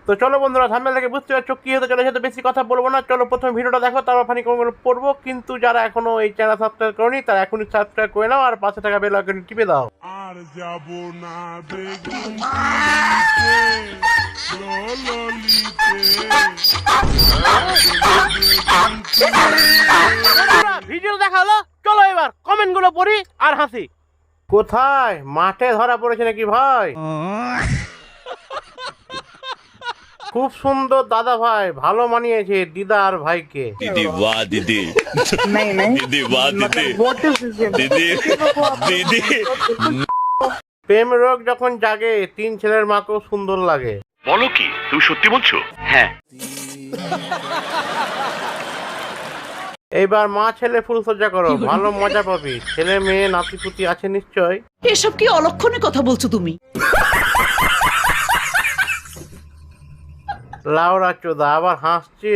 তো চলো বন্ধুরা, থাম্বনেল থেকে বুঝতে পারছো কি হতে চলেছে, তো বেশি কথা বলবো না। চলো প্রথমে ভিডিওটা দেখো, তারপর ফানি কমেন্ট পড়বো। কিন্তু যারা এখনো এই চ্যানেল সাবস্ক্রাইব করনি তারা এখনই সাবস্ক্রাইব করে নাও আর পাশে থাকা বেল আইকনটি টিপে দাও। আর যাব না বেগুন ভিডিও দেখা হলো, চলো এবার কমেন্ট গুলো পড়ি আর হাসি। কোথায় মাঠে ধরা পড়েছে নাকি ভাই? খুব সুন্দর দাদা ভাই, ভালো মানিয়েছে দিদা আর ভাইকে। दीदी वाह दीदी नहीं नहीं दीदी वाह दीदी what is this? दीदी दीदी প্রেম রোগ যখন জাগে তিন ছেলের মাকেও সুন্দর লাগে। বলো কি, তুমি সত্যি বলছো? হ্যাঁ। এইবার মা ছেলে ফুলসজ্জা করো, ভালো মজা পাবি। ছেলে মেয়ে নাতিপুতি আছে নিশ্চয়। এসব কি অলক্ষণে কথা বলছো তুমি? লাউরা চোদা আবার হাসছে।